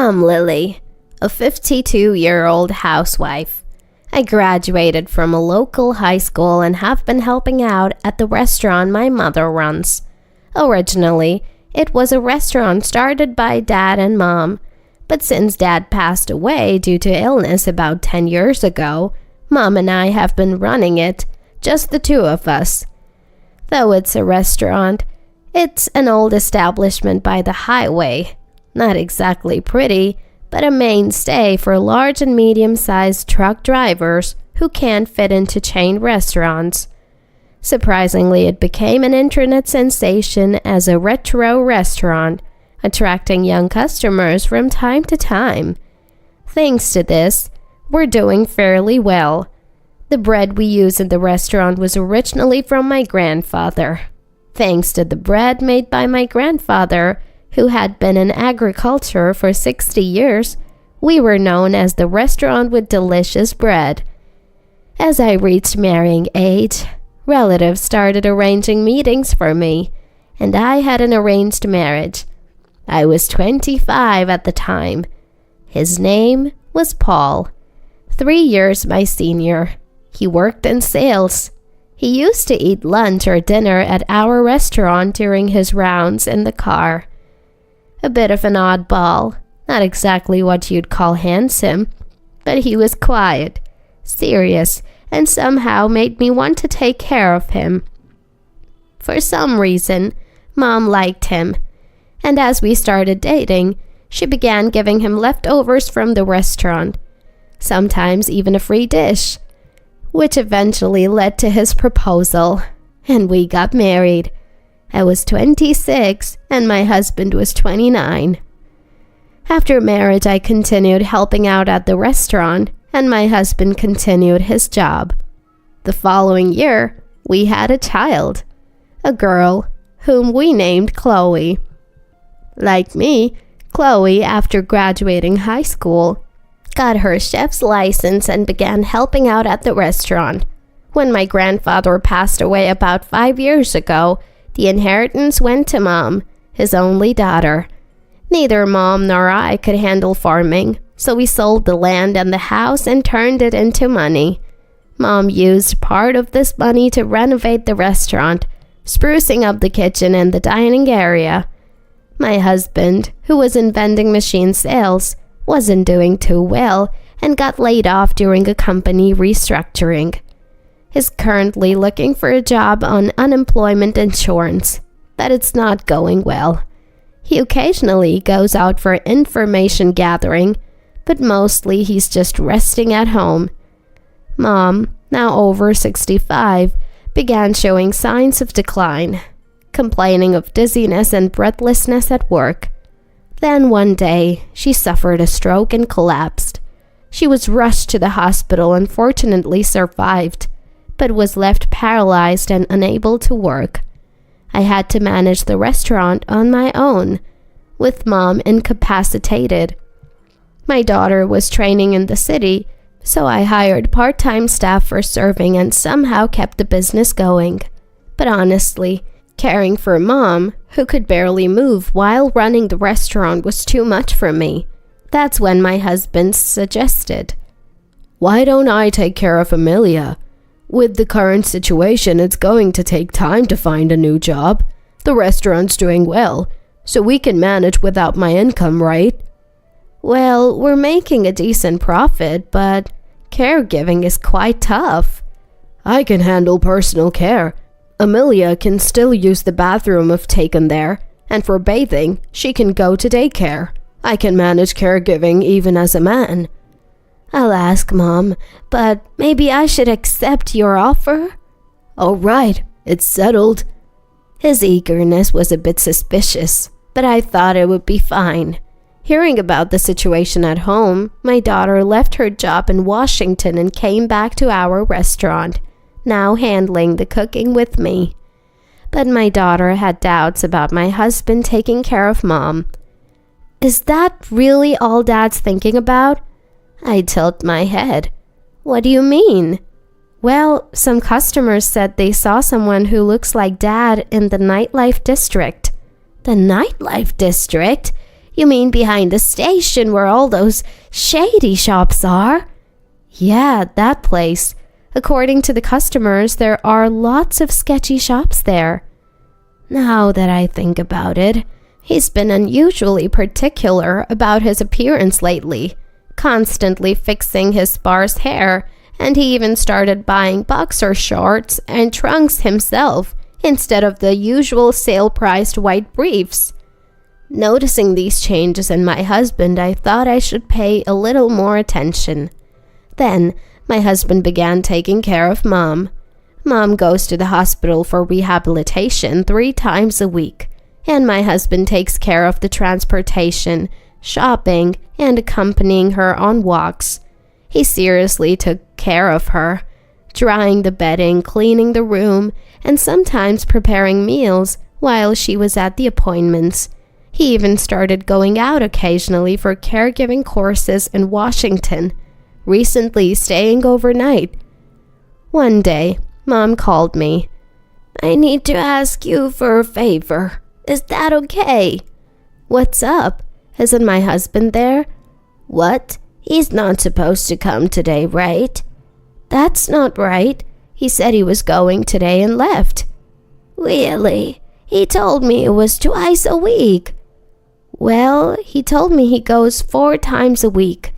I'm Lily, a 52-year-old housewife. I graduated from a local high school and have been helping out at the restaurant my mother runs. Originally, it was a restaurant started by Dad and Mom, but since Dad passed away due to illness about 10 years ago, Mom and I have been running it, just the two of us. Though it's a restaurant, it's an old establishment by the highway. Not exactly pretty, but a mainstay for large and medium-sized truck drivers who can't fit into chain restaurants. Surprisingly, it became an internet sensation as a retro restaurant, attracting young customers from time to time. Thanks to this, we're doing fairly well. The bread we use in the restaurant was originally from my grandfather. Thanks to the bread made by my grandfather, who had been in agriculture for 60 years, we were known as the restaurant with delicious bread. As I reached marrying age, relatives started arranging meetings for me, and I had an arranged marriage. I was 25 at the time. His name was Paul, 3 years my senior. He worked in sales. He used to eat lunch or dinner at our restaurant during his rounds in the car. A bit of an oddball, not exactly what you'd call handsome, but he was quiet, serious, and somehow made me want to take care of him. For some reason, Mom liked him, and as we started dating, she began giving him leftovers from the restaurant, sometimes even a free dish, which eventually led to his proposal, and we got married. I was 26 and my husband was 29. After marriage, I continued helping out at the restaurant and my husband continued his job. The following year, we had a child, a girl whom we named Chloe. Like me, Chloe, after graduating high school, got her chef's license and began helping out at the restaurant. When my grandfather passed away about 5 years ago, the inheritance went to Mom, his only daughter. Neither Mom nor I could handle farming, so we sold the land and the house and turned it into money. Mom used part of this money to renovate the restaurant, sprucing up the kitchen and the dining area. My husband, who was in vending machine sales, wasn't doing too well and got laid off during a company restructuring. He's currently looking for a job on unemployment insurance, but it's not going well. He occasionally goes out for information gathering, but mostly he's just resting at home. Mom, now over 65, began showing signs of decline, complaining of dizziness and breathlessness at work. Then one day, she suffered a stroke and collapsed. She was rushed to the hospital and fortunately survived, but was left paralyzed and unable to work. I had to manage the restaurant on my own, with Mom incapacitated. My daughter was training in the city, so I hired part-time staff for serving and somehow kept the business going. But honestly, caring for Mom, who could barely move while running the restaurant, was too much for me. That's when my husband suggested, "Why don't I take care of Amelia? With the current situation, it's going to take time to find a new job. The restaurant's doing well, so we can manage without my income, right?" "Well, we're making a decent profit, but caregiving is quite tough." "I can handle personal care. Amelia can still use the bathroom if taken there, and for bathing, she can go to daycare. I can manage caregiving even as a man." "I'll ask Mom, but maybe I should accept your offer?" "All right, it's settled." His eagerness was a bit suspicious, but I thought it would be fine. Hearing about the situation at home, my daughter left her job in Washington and came back to our restaurant, now handling the cooking with me. But my daughter had doubts about my husband taking care of Mom. "Is that really all Dad's thinking about?" I tilt my head. "What do you mean?" "Well, some customers said they saw someone who looks like Dad in the nightlife district." "The nightlife district? You mean behind the station where all those shady shops are? Yeah, that place. According to the customers, there are lots of sketchy shops there. Now that I think about it, he's been unusually particular about his appearance lately, constantly fixing his sparse hair, and he even started buying boxer shorts and trunks himself instead of the usual sale-priced white briefs. Noticing these changes in my husband, I thought I should pay a little more attention. Then, my husband began taking care of Mom. Mom goes to the hospital for rehabilitation 3 times a week, and my husband takes care of the transportation, shopping, and accompanying her on walks. He seriously took care of her, drying the bedding, cleaning the room, and sometimes preparing meals while she was at the appointments. He even started going out occasionally for caregiving courses in Washington, recently staying overnight. One day, Mom called me. I need to ask you for a favor. Is that okay? What's up? Isn't my husband there? What? He's not supposed to come today, right? That's not right. He said he was going today and left. Really? He told me it was twice a week. Well, he told me he goes 4 times a week.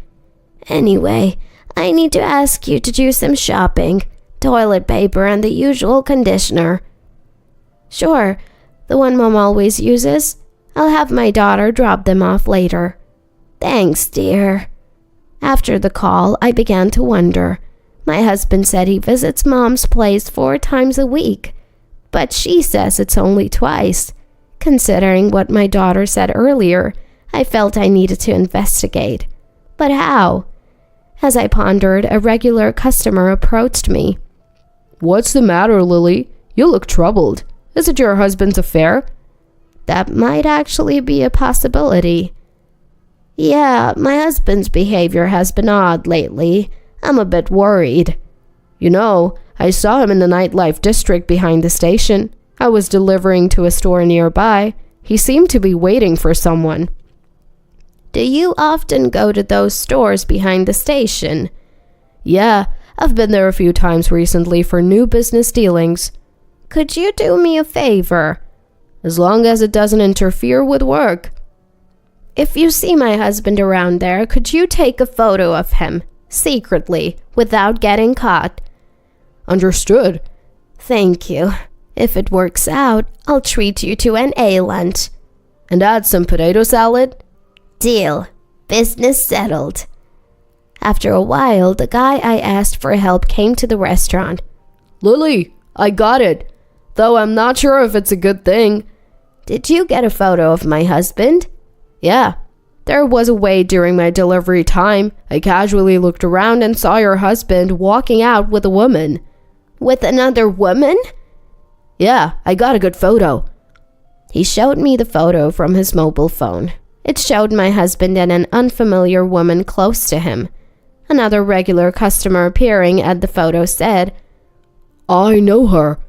Anyway, I need to ask you to do some shopping. Toilet paper and the usual conditioner. Sure, the one Mom always uses. I'll have my daughter drop them off later. Thanks, dear. After the call, I began to wonder. My husband said he visits Mom's place 4 times a week, but she says it's only twice. Considering what my daughter said earlier, I felt I needed to investigate. But how? As I pondered, a regular customer approached me. What's the matter, Lily? You look troubled. Is it your husband's affair? That might actually be a possibility. Yeah, my husband's behavior has been odd lately. I'm a bit worried. You know, I saw him in the nightlife district behind the station. I was delivering to a store nearby. He seemed to be waiting for someone. Do you often go to those stores behind the station? Yeah, I've been there a few times recently for new business dealings. Could you do me a favor? As long as it doesn't interfere with work. If you see my husband around there, could you take a photo of him, secretly, without getting caught? Understood. Thank you. If it works out, I'll treat you to an A-lunch. And add some potato salad? Deal. Business settled. After a while, the guy I asked for help came to the restaurant. Lily, I got it. Though I'm not sure if it's a good thing. Did you get a photo of my husband? Yeah. There was a wait during my delivery time. I casually looked around and saw your husband walking out with a woman. With another woman? Yeah, I got a good photo. He showed me the photo from his mobile phone. It showed my husband and an unfamiliar woman close to him. Another regular customer appearing at the photo said, I know her.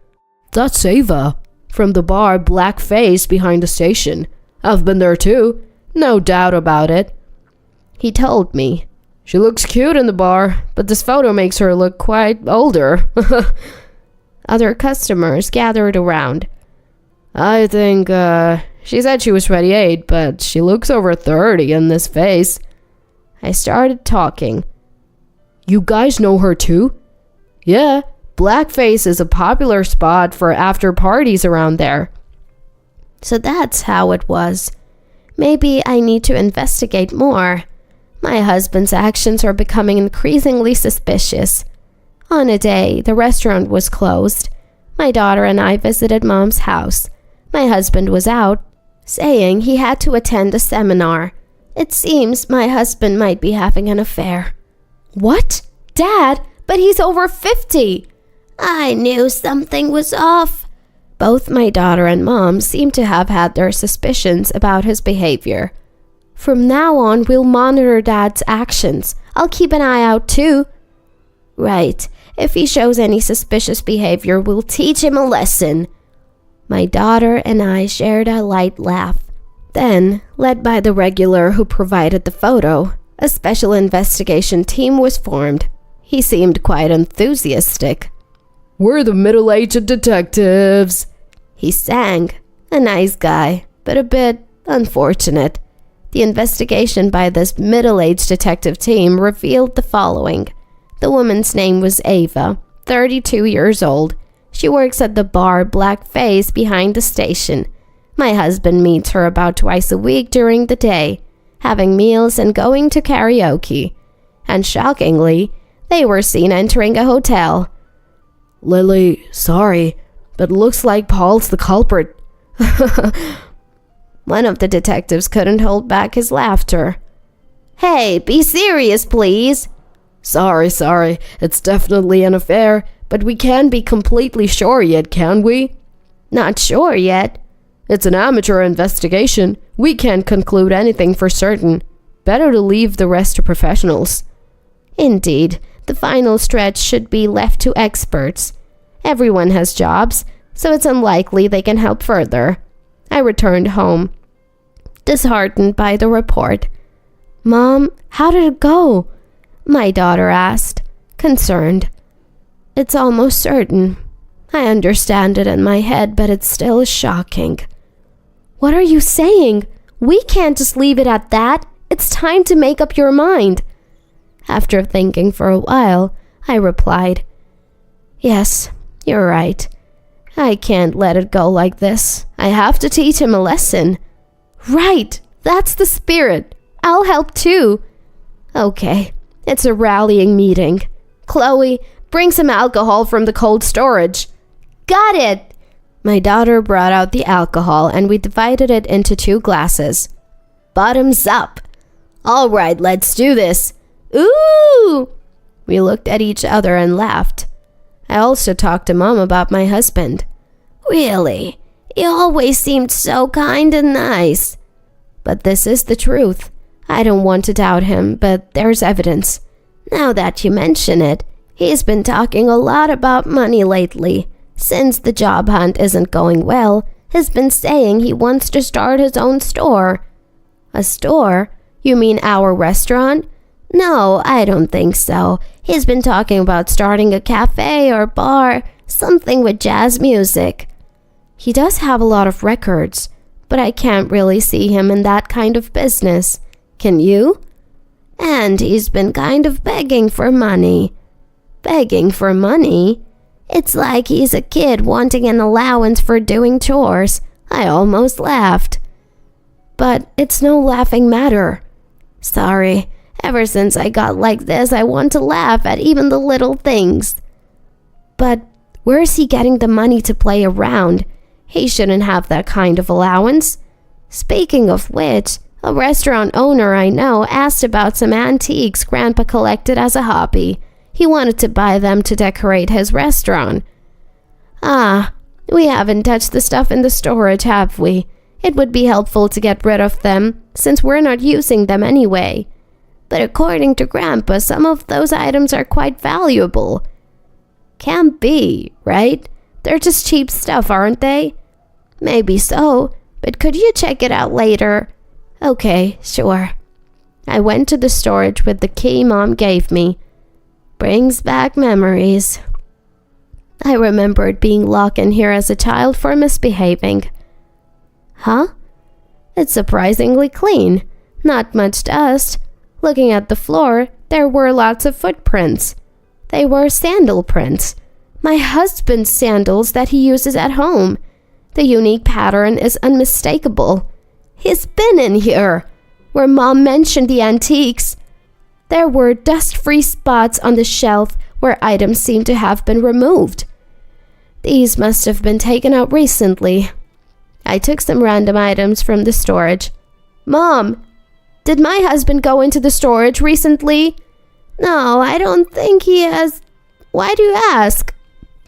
That's Ava, from the bar Black Face behind the station. I've been there too. No doubt about it. He told me. She looks cute in the bar, but this photo makes her look quite older. Other customers gathered around. I think, she said she was 28, but she looks over 30 in this face. I started talking. You guys know her too? Yeah, Blackface is a popular spot for after parties around there. So that's how it was. Maybe I need to investigate more. My husband's actions are becoming increasingly suspicious. On a day, the restaurant was closed. My daughter and I visited Mom's house. My husband was out, saying he had to attend a seminar. It seems my husband might be having an affair. What? Dad? But he's over 50. I knew something was off. Both my daughter and Mom seem to have had their suspicions about his behavior. From now on, we'll monitor Dad's actions. I'll keep an eye out too. Right. If he shows any suspicious behavior, we'll teach him a lesson. My daughter and I shared a light laugh. Then, led by the regular who provided the photo, a special investigation team was formed. He seemed quite enthusiastic. "We're the middle-aged detectives," he sang. A nice guy, but a bit unfortunate. The investigation by this middle-aged detective team revealed the following. The woman's name was Ava, 32 years old. She works at the bar Black Face behind the station. My husband meets her about twice a week during the day, having meals and going to karaoke. And shockingly, they were seen entering a hotel. "Lily, sorry, but looks like Paul's the culprit." One of the detectives couldn't hold back his laughter. "Hey, be serious, please." Sorry, it's definitely an affair, but we can't be completely sure yet, can we?" "Not sure yet." "It's an amateur investigation. We can't conclude anything for certain. Better to leave the rest to professionals." Indeed, the final stretch should be left to experts. Everyone has jobs, so it's unlikely they can help further. I returned home, disheartened by the report. "Mom, how did it go?" my daughter asked, concerned. "It's almost certain. I understand it in my head, but it's still shocking." "What are you saying? We can't just leave it at that. It's time to make up your mind." After thinking for a while, I replied, "Yes, you're right. I can't let it go like this. I have to teach him a lesson." "Right, that's the spirit. I'll help too." "Okay, it's a rallying meeting. Chloe, bring some alcohol from the cold storage." "Got it!" My daughter brought out the alcohol and we divided it into 2 glasses. "Bottoms up." "All right, let's do this." "Ooh!" We looked at each other and laughed. I also talked to Mom about my husband. "Really? He always seemed so kind and nice." But this is the truth. I don't want to doubt him, but there's evidence. Now that you mention it, he's been talking a lot about money lately. Since the job hunt isn't going well, he's been saying he wants to start his own store. "A store? You mean our restaurant?" "No, I don't think so. He's been talking about starting a cafe or bar, something with jazz music." He does have a lot of records, but I can't really see him in that kind of business. Can you? "And he's been kind of begging for money." "Begging for money?" "It's like he's a kid wanting an allowance for doing chores." I almost laughed. "But it's no laughing matter." "Sorry. Ever since I got like this, I want to laugh at even the little things." "But where is he getting the money to play around? He shouldn't have that kind of allowance." Speaking of which, a restaurant owner I know asked about some antiques Grandpa collected as a hobby. He wanted to buy them to decorate his restaurant. "Ah, we haven't touched the stuff in the storage, have we? It would be helpful to get rid of them, since we're not using them anyway. But according to Grandpa, some of those items are quite valuable." "Can't be, right? They're just cheap stuff, aren't they?" "Maybe so, but could you check it out later?" "Okay, sure." I went to the storage with the key Mom gave me. Brings back memories. I remembered being locked in here as a child for misbehaving. Huh? It's surprisingly clean. Not much dust. Looking at the floor, there were lots of footprints. They were sandal prints. My husband's sandals that he uses at home. The unique pattern is unmistakable. He's been in here. Where Mom mentioned the antiques, there were dust-free spots on the shelf where items seemed to have been removed. These must have been taken out recently. I took some random items from the storage. "Mom, did my husband go into the storage recently?" "No, I don't think he has." "Why do you ask?"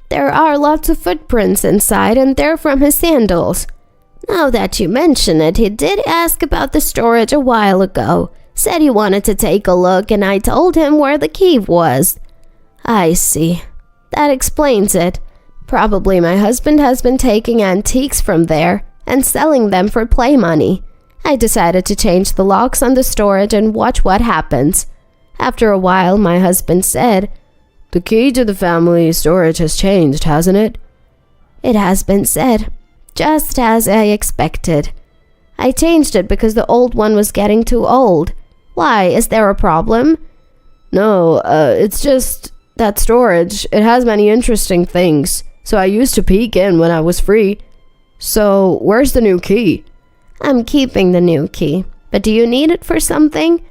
"There are lots of footprints inside, and they're from his sandals." "Now that you mention it, he did ask about the storage a while ago. Said he wanted to take a look, and I told him where the key was." "I see. That explains it. Probably my husband has been taking antiques from there and selling them for play money. I decided to change the locks on the storage and watch what happens. After a while, my husband said, "The key to the family storage has changed, hasn't it?" "It has been said, just as I expected. I changed it because the old one was getting too old. Why, is there a problem?" "No, it's just that storage. It has many interesting things, so I used to peek in when I was free. So, where's the new key?" "I'm keeping the new key, but do you need it for something?"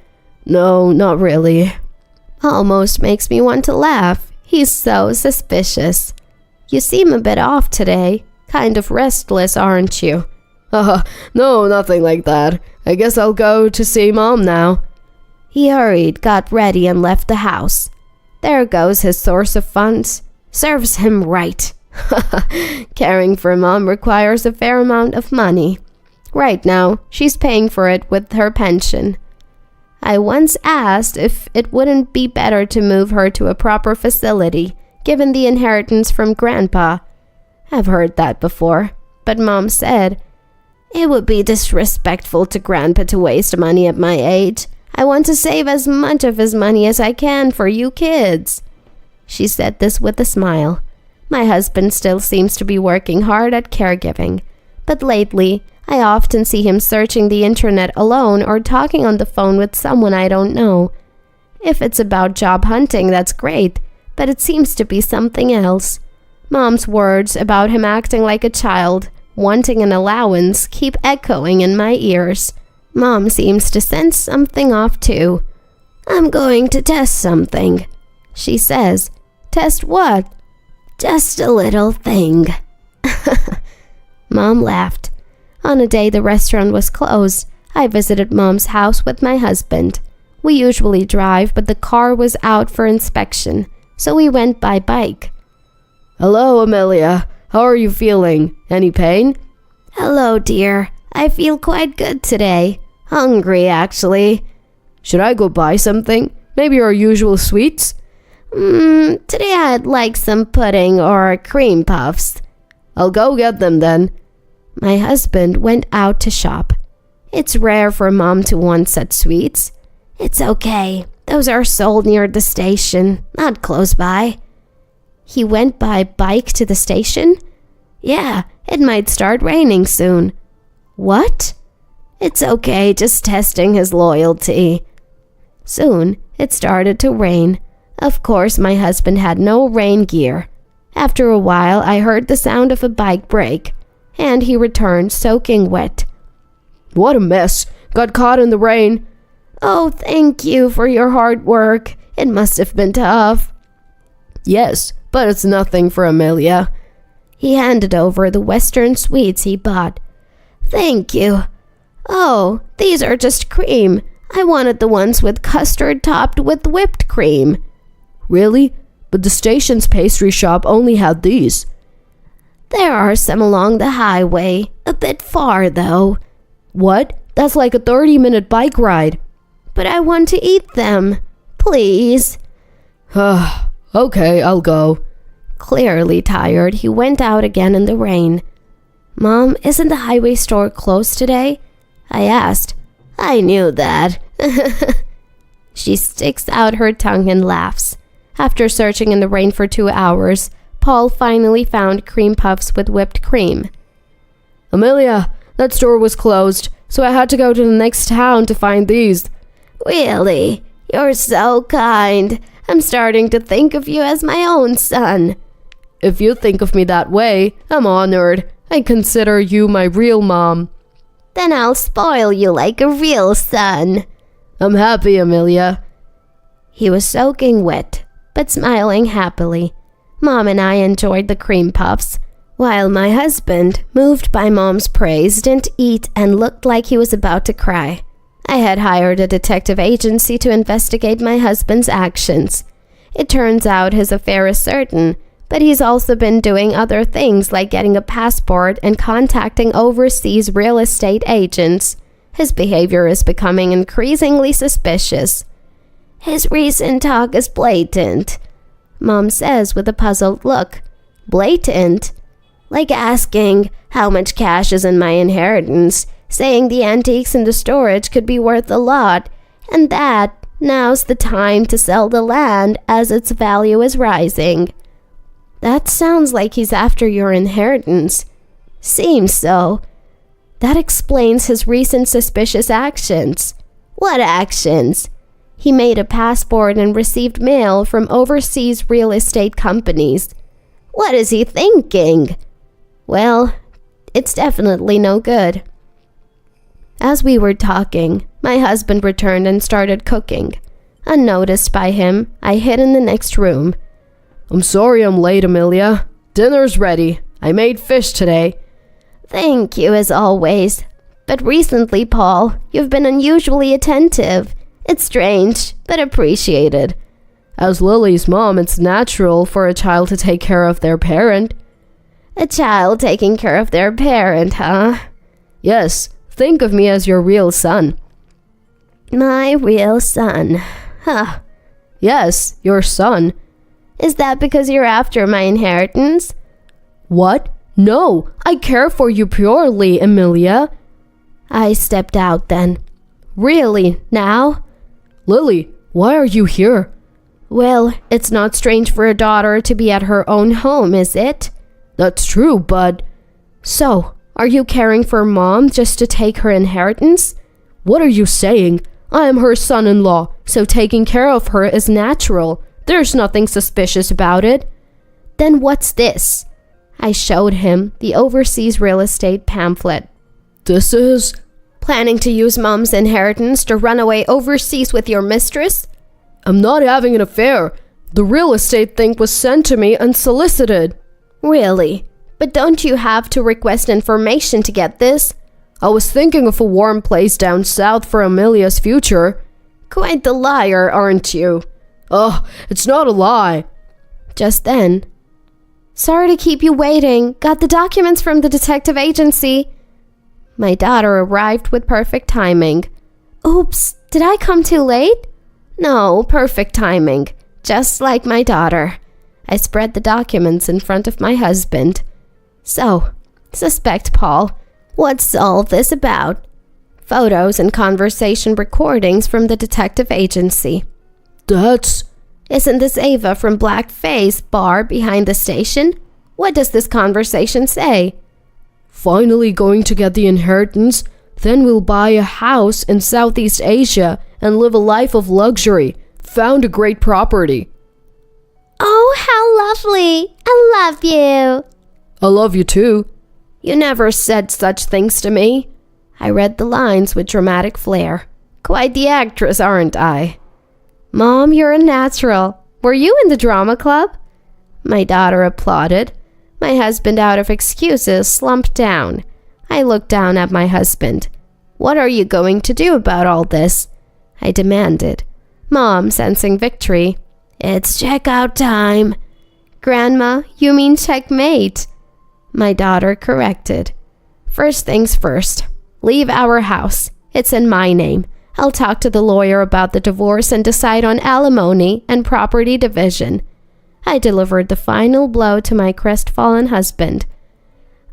"No, not really." Almost makes me want to laugh. He's so suspicious. "You seem a bit off today. Kind of restless, aren't you?" No, nothing like that. I guess I'll go to see Mom now." He hurried, got ready, and left the house. There goes his source of funds. Serves him right. Caring for Mom requires a fair amount of money. Right now, she's paying for it with her pension. I once asked if it wouldn't be better to move her to a proper facility, given the inheritance from Grandpa. I've heard that before, but Mom said, "It would be disrespectful to Grandpa to waste money at my age. I want to save as much of his money as I can for you kids." She said this with a smile. My husband still seems to be working hard at caregiving, but lately I often see him searching the internet alone or talking on the phone with someone I don't know. If it's about job hunting, that's great, but it seems to be something else. Mom's words about him acting like a child, wanting an allowance, keep echoing in my ears. Mom seems to sense something off too. "I'm going to test something," she says. "Test what?" "Just a little thing." Mom laughed. On a day the restaurant was closed, I visited Mom's house with my husband. We usually drive, but the car was out for inspection, so we went by bike. "Hello, Amelia. How are you feeling? Any pain?" "Hello, dear. I feel quite good today. Hungry, actually." "Should I go buy something? Maybe our usual sweets?" Today I'd like some pudding or cream puffs." "I'll go get them then." My husband went out to shop. It's rare for Mom to want such sweets. "It's okay. Those are sold near the station, not close by." He went by bike to the station? "Yeah, it might start raining soon." "What?" "It's okay, just testing his loyalty." Soon, it started to rain. Of course, my husband had no rain gear. After a while, I heard the sound of a bike brake, and he returned soaking wet. "What a mess. Got caught in the rain." "Oh, thank you for your hard work. It must have been tough." "Yes, but it's nothing for Amelia." He handed over the Western sweets he bought. "Thank you. Oh, these are just cream. I wanted the ones with custard topped with whipped cream." "Really? But the station's pastry shop only had these." "There are some along the highway. A bit far, though." "What? That's like a 30-minute bike ride." "But I want to eat them. Please." Okay, I'll go." Clearly tired, he went out again in the rain. "Mom, isn't the highway store closed today?" I asked. "I knew that." She sticks out her tongue and laughs. After searching in the rain for 2 hours, Paul finally found cream puffs with whipped cream. "Amelia, that store was closed, so I had to go to the next town to find these." "Really? You're so kind. I'm starting to think of you as my own son." "If you think of me that way, I'm honored. I consider you my real mom." "Then I'll spoil you like a real son." "I'm happy, Amelia." He was soaking wet, but smiling happily. Mom and I enjoyed the cream puffs, while my husband, moved by Mom's praise, didn't eat and looked like he was about to cry. I had hired a detective agency to investigate my husband's actions. It turns out his affair is certain, but he's also been doing other things like getting a passport and contacting overseas real estate agents. His behavior is becoming increasingly suspicious. "His recent talk is blatant," Mom says with a puzzled look. "Blatant? Like asking how much cash is in my inheritance. saying the antiques in the storage could be worth a lot, and that now's the time to sell the land as its value is rising. That sounds like he's after your inheritance. Seems so. That explains his recent suspicious actions. What actions? He made a passport and received mail from overseas real estate companies. What is he thinking? Well, it's definitely no good. As we were talking, my husband returned and started cooking. Unnoticed by him, I hid in the next room. I'm sorry I'm late, Amelia. Dinner's ready. I made fish today. Thank you as always. But recently, Paul, you've been unusually attentive. It's strange, but appreciated. As Lily's mom, it's natural for a child to take care of their parent. A child taking care of their parent, huh? Yes, think of me as your real son. My real son. Huh. Yes, your son. Is that because you're after my inheritance? What? No, I care for you purely, Amelia. I stepped out then. Really, now? Lily, why are you here? Well, it's not strange for a daughter to be at her own home, is it? That's true, but... So, are you caring for Mom just to take her inheritance? What are you saying? I am her son-in-law, so taking care of her is natural. There's nothing suspicious about it. Then what's this? I showed him the overseas real estate pamphlet. This is... Planning to use Mom's inheritance to run away overseas with your mistress? I'm not having an affair. The real estate thing was sent to me unsolicited. Really? But don't you have to request information to get this? I was thinking of a warm place down south for Amelia's future. Quite the liar, aren't you? Oh, it's not a lie. Just then. Sorry to keep you waiting. Got the documents from the detective agency. My daughter arrived with perfect timing. Oops, did I come too late? No, perfect timing. Just like my daughter. I spread the documents in front of my husband. So, suspect Paul. What's all this about? Photos and conversation recordings from the detective agency. That's... Isn't this Ava from Blackface Bar behind the station? What does this conversation say? Finally going to get the inheritance, then we'll buy a house in Southeast Asia and live a life of luxury. Found a great property. Oh, how lovely. I love you. I love you too. You never said such things to me. I read the lines with dramatic flair. Quite the actress, aren't I? Mom, you're a natural. Were you in the drama club? My daughter applauded. My husband, out of excuses, slumped down. I looked down at my husband. What are you going to do about all this? I demanded. Mom, sensing victory. It's checkout time. Grandma, you mean checkmate. My daughter corrected. First things first. Leave our house. It's in my name. I'll talk to the lawyer about the divorce and decide on alimony and property division. I delivered the final blow to my crestfallen husband.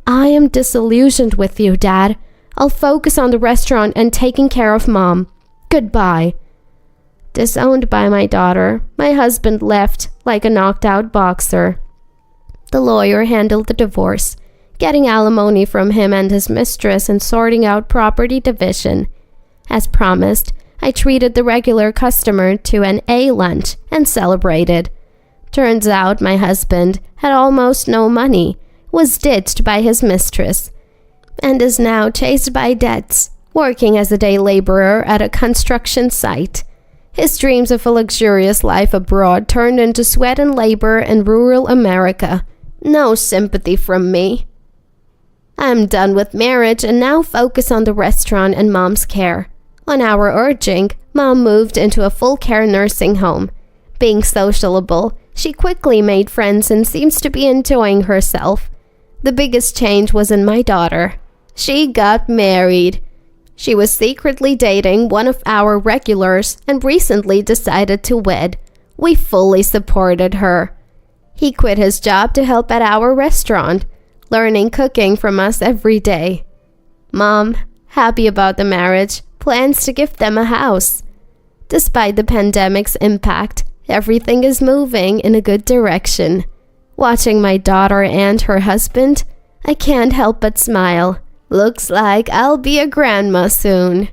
I am disillusioned with you, Dad. I'll focus on the restaurant and taking care of Mom. Goodbye. Disowned by my daughter, my husband left like a knocked-out boxer. The lawyer handled the divorce, getting alimony from him and his mistress and sorting out property division. As promised, I treated the regular customer to an A lunch and celebrated. Turns out my husband had almost no money, was ditched by his mistress, and is now chased by debts, working as a day laborer at a construction site. His dreams of a luxurious life abroad turned into sweat and labor in rural America. No sympathy from me. I'm done with marriage and now focus on the restaurant and Mom's care. On our urging, Mom moved into a full-care nursing home. Being sociable, she quickly made friends and seems to be enjoying herself. The biggest change was in my daughter. She got married. She was secretly dating one of our regulars and recently decided to wed. We fully supported her. He quit his job to help at our restaurant, learning cooking from us every day. Mom, happy about the marriage, plans to gift them a house. Despite the pandemic's impact, everything is moving in a good direction. Watching my daughter and her husband, I can't help but smile. Looks like I'll be a grandma soon.